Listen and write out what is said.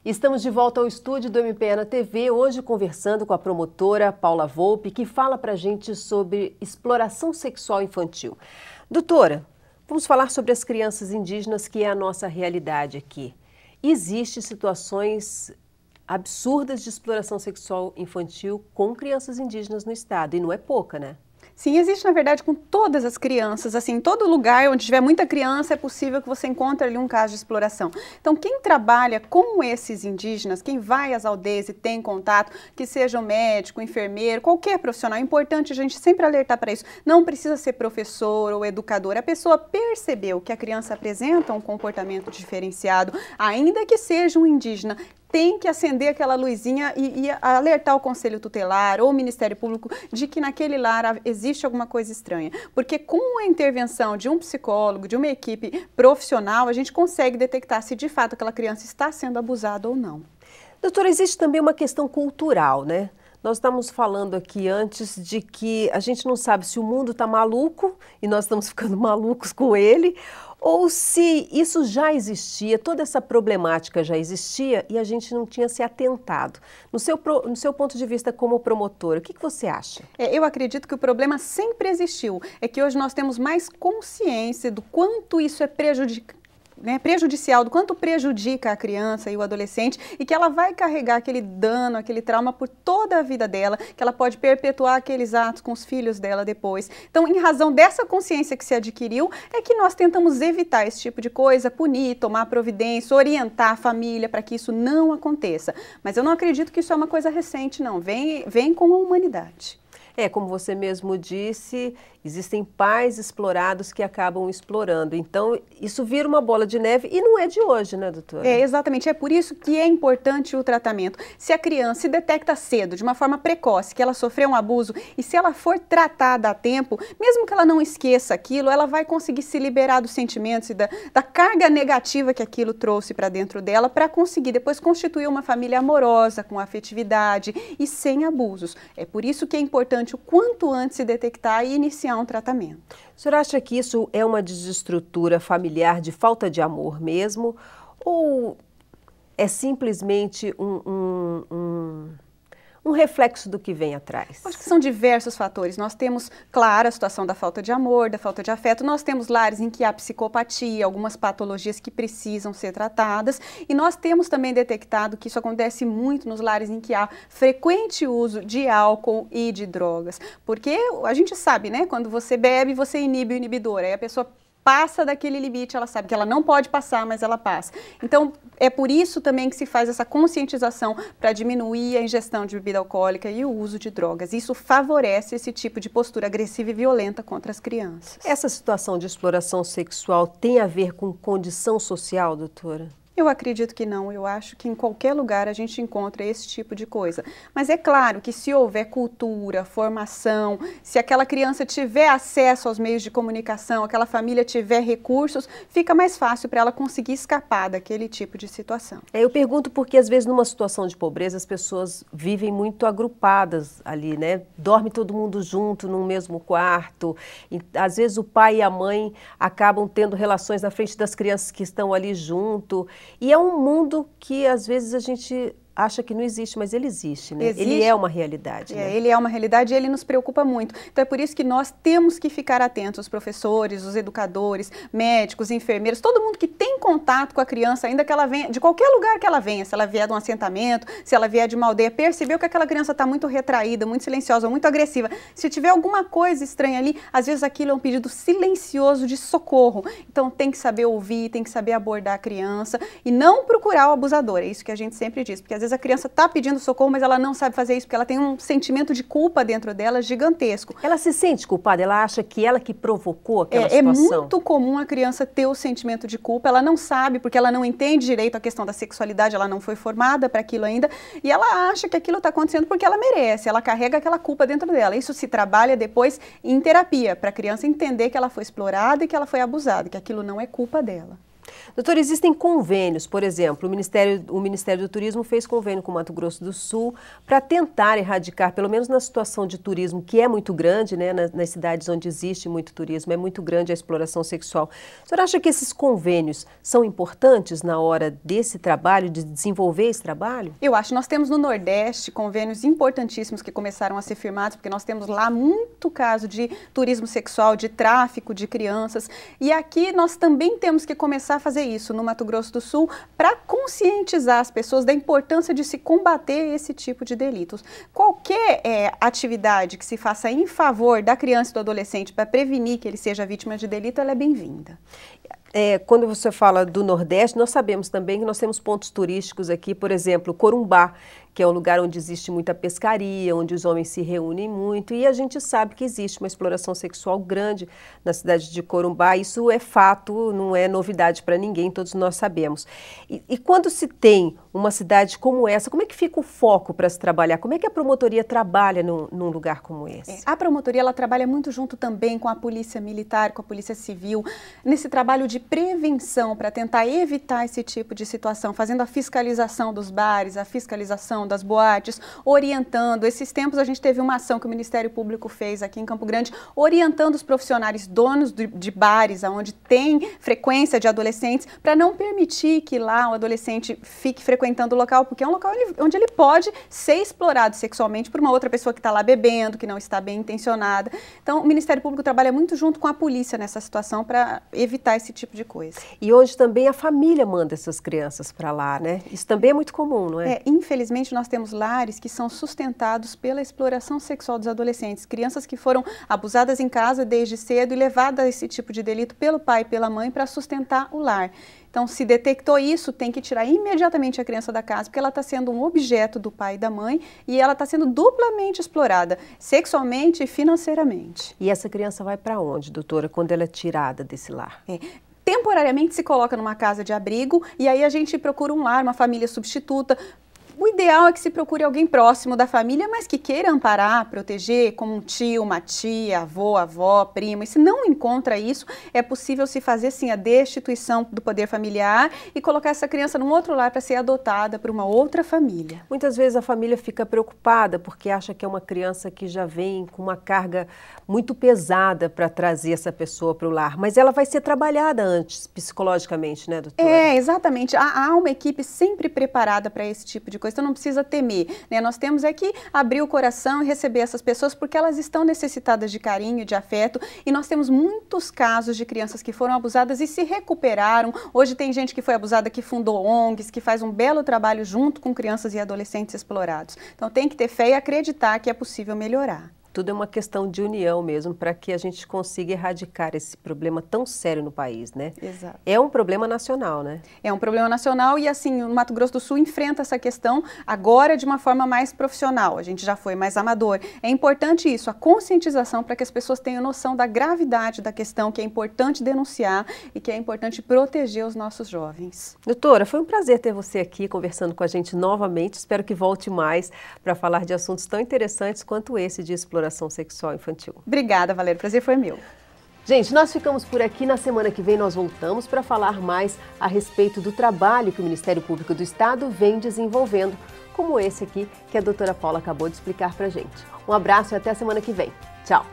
Estamos de volta ao estúdio do MPE na TV, hoje conversando com a promotora Paula Volpe, que fala pra gente sobre exploração sexual infantil. Doutora, vamos falar sobre as crianças indígenas, que é a nossa realidade aqui. Existem situações absurdas de exploração sexual infantil com crianças indígenas no estado, e não é pouca, né? Sim, existe na verdade com todas as crianças, assim, em todo lugar onde tiver muita criança é possível que você encontre ali um caso de exploração. Então quem trabalha com esses indígenas, quem vai às aldeias e tem contato, que seja um médico, enfermeiro, qualquer profissional, é importante a gente sempre alertar para isso. Não precisa ser professor ou educador, a pessoa percebeu que a criança apresenta um comportamento diferenciado, ainda que seja um indígena, tem que acender aquela luzinha e alertar o Conselho Tutelar ou o Ministério Público de que naquele lar existe alguma coisa estranha. Porque com a intervenção de um psicólogo, de uma equipe profissional, a gente consegue detectar se de fato aquela criança está sendo abusada ou não. Doutora, existe também uma questão cultural, né? Nós estamos falando aqui antes de que a gente não sabe se o mundo está maluco e nós estamos ficando malucos com ele, ou se isso já existia, toda essa problemática já existia e a gente não tinha se atentado. No seu ponto de vista como promotora, o que você acha? Eu acredito que o problema sempre existiu. É que hoje nós temos mais consciência do quanto isso é prejudicial, do quanto prejudica a criança e o adolescente e que ela vai carregar aquele dano, aquele trauma por toda a vida dela, que ela pode perpetuar aqueles atos com os filhos dela depois. Então, em razão dessa consciência que se adquiriu, é que nós tentamos evitar esse tipo de coisa, punir, tomar providência, orientar a família para que isso não aconteça. Mas eu não acredito que isso é uma coisa recente, não. Vem com a humanidade. Como você mesmo disse, existem pais explorados que acabam explorando. Então, isso vira uma bola de neve e não é de hoje, né, doutora? Exatamente. É por isso que é importante o tratamento. Se a criança se detecta cedo, de uma forma precoce, que ela sofreu um abuso e se ela for tratada a tempo, mesmo que ela não esqueça aquilo, ela vai conseguir se liberar dos sentimentos e da carga negativa que aquilo trouxe para dentro dela para conseguir depois constituir uma família amorosa, com afetividade e sem abusos. É por isso que é importante o quanto antes se detectar e iniciar um tratamento. O senhor acha que isso é uma desestrutura familiar de falta de amor mesmo? Ou é simplesmente um reflexo do que vem atrás? Acho que são diversos fatores. Nós temos, claro, a situação da falta de amor, da falta de afeto. Nós temos lares em que há psicopatia, algumas patologias que precisam ser tratadas. E nós temos também detectado que isso acontece muito nos lares em que há frequente uso de álcool e de drogas. Porque a gente sabe, né? Quando você bebe, você inibe o inibidor. Aí a pessoa passa daquele limite, ela sabe que ela não pode passar, mas ela passa. Então, é por isso também que se faz essa conscientização para diminuir a ingestão de bebida alcoólica e o uso de drogas. Isso favorece esse tipo de postura agressiva e violenta contra as crianças. Essa situação de exploração sexual tem a ver com condição social, doutora? Eu acredito que não, eu acho que em qualquer lugar a gente encontra esse tipo de coisa. Mas é claro que se houver cultura, formação, se aquela criança tiver acesso aos meios de comunicação, aquela família tiver recursos, fica mais fácil para ela conseguir escapar daquele tipo de situação. Eu pergunto porque às vezes numa situação de pobreza as pessoas vivem muito agrupadas ali, né? Dorme todo mundo junto num mesmo quarto. E, às vezes o pai e a mãe acabam tendo relações na frente das crianças que estão ali junto. E é um mundo que, às vezes, a gente acha que não existe, mas ele existe, né? Existe. Ele é uma realidade, né? Ele é uma realidade e ele nos preocupa muito. Então é por isso que nós temos que ficar atentos, os professores, os educadores, médicos, enfermeiros, todo mundo que tem contato com a criança, ainda que ela venha, de qualquer lugar que ela venha, se ela vier de um assentamento, se ela vier de uma aldeia, percebeu que aquela criança está muito retraída, muito silenciosa, muito agressiva. Se tiver alguma coisa estranha ali, às vezes aquilo é um pedido silencioso de socorro. Então tem que saber ouvir, tem que saber abordar a criança e não procurar o abusador. É isso que a gente sempre diz, porque às vezes a criança está pedindo socorro, mas ela não sabe fazer isso, porque ela tem um sentimento de culpa dentro dela gigantesco. Ela se sente culpada? Ela acha que ela que provocou aquela situação? É muito comum a criança ter o sentimento de culpa, ela não sabe, porque ela não entende direito a questão da sexualidade, ela não foi formada para aquilo ainda, e ela acha que aquilo está acontecendo porque ela merece, ela carrega aquela culpa dentro dela. Isso se trabalha depois em terapia, para a criança entender que ela foi explorada e que ela foi abusada, que aquilo não é culpa dela. Doutor, existem convênios, por exemplo, o Ministério do Turismo fez convênio com o Mato Grosso do Sul para tentar erradicar, pelo menos na situação de turismo, que é muito grande, né, nas cidades onde existe muito turismo, é muito grande a exploração sexual. O senhor acha que esses convênios são importantes na hora desse trabalho, de desenvolver esse trabalho? Eu acho. Nós temos no Nordeste convênios importantíssimos que começaram a ser firmados, porque nós temos lá muito caso de turismo sexual, de tráfico de crianças. E aqui nós também temos que começar a fazer isso no Mato Grosso do Sul para conscientizar as pessoas da importância de se combater esse tipo de delitos. Qualquer atividade que se faça em favor da criança e do adolescente para prevenir que ele seja vítima de delito, ela é bem-vinda. Quando você fala do Nordeste, nós sabemos também que nós temos pontos turísticos aqui, por exemplo, Corumbá, que é um lugar onde existe muita pescaria, onde os homens se reúnem muito, e a gente sabe que existe uma exploração sexual grande na cidade de Corumbá. Isso é fato, não é novidade para ninguém, todos nós sabemos. E quando se tem uma cidade como essa, como é que fica o foco para se trabalhar? Como é que a promotoria trabalha num lugar como esse? A promotoria ela trabalha muito junto também com a polícia militar, com a polícia civil, nesse trabalho de prevenção para tentar evitar esse tipo de situação, fazendo a fiscalização dos bares, a fiscalização das boates, orientando. Esses tempos a gente teve uma ação que o Ministério Público fez aqui em Campo Grande, orientando os profissionais donos de bares, onde tem frequência de adolescentes, para não permitir que lá o adolescente fique frequentando o local, porque é um local onde ele pode ser explorado sexualmente por uma outra pessoa que está lá bebendo, que não está bem intencionada. Então, o Ministério Público trabalha muito junto com a polícia nessa situação para evitar esse tipo de coisa. E hoje também a família manda essas crianças para lá, né? Isso também é muito comum, não é? Infelizmente, nós temos lares que são sustentados pela exploração sexual dos adolescentes, crianças que foram abusadas em casa desde cedo e levadas a esse tipo de delito pelo pai e pela mãe para sustentar o lar. Então, se detectou isso, tem que tirar imediatamente a criança da casa, porque ela está sendo um objeto do pai e da mãe e ela está sendo duplamente explorada, sexualmente e financeiramente. E essa criança vai para onde, doutora, quando ela é tirada desse lar? Temporariamente se coloca numa casa de abrigo e aí a gente procura um lar, uma família substituta. O ideal é que se procure alguém próximo da família, mas que queira amparar, proteger, como um tio, uma tia, avô, avó, primo. E se não encontra isso, é possível se fazer sim a destituição do poder familiar e colocar essa criança num outro lar para ser adotada por uma outra família. Muitas vezes a família fica preocupada porque acha que é uma criança que já vem com uma carga muito pesada para trazer essa pessoa para o lar, mas ela vai ser trabalhada antes, psicologicamente, né, doutora? Exatamente. Há uma equipe sempre preparada para esse tipo de coisa. Então não precisa temer, né? Nós temos que abrir o coração e receber essas pessoas porque elas estão necessitadas de carinho, de afeto, e nós temos muitos casos de crianças que foram abusadas e se recuperaram. Hoje tem gente que foi abusada que fundou ONGs, que faz um belo trabalho junto com crianças e adolescentes explorados. Então tem que ter fé e acreditar que é possível melhorar. Tudo é uma questão de união mesmo, para que a gente consiga erradicar esse problema tão sério no país, né? Exato. É um problema nacional, né? É um problema nacional e, assim, o Mato Grosso do Sul enfrenta essa questão agora de uma forma mais profissional. A gente já foi mais amador. É importante isso, a conscientização para que as pessoas tenham noção da gravidade da questão, que é importante denunciar e que é importante proteger os nossos jovens. Doutora, foi um prazer ter você aqui conversando com a gente novamente. Espero que volte mais para falar de assuntos tão interessantes quanto esse de exploração sexual infantil. Obrigada, Valéria. O prazer foi meu. Gente, nós ficamos por aqui. Na semana que vem nós voltamos para falar mais a respeito do trabalho que o Ministério Público do Estado vem desenvolvendo, como esse aqui que a doutora Paula acabou de explicar para a gente. Um abraço e até a semana que vem. Tchau!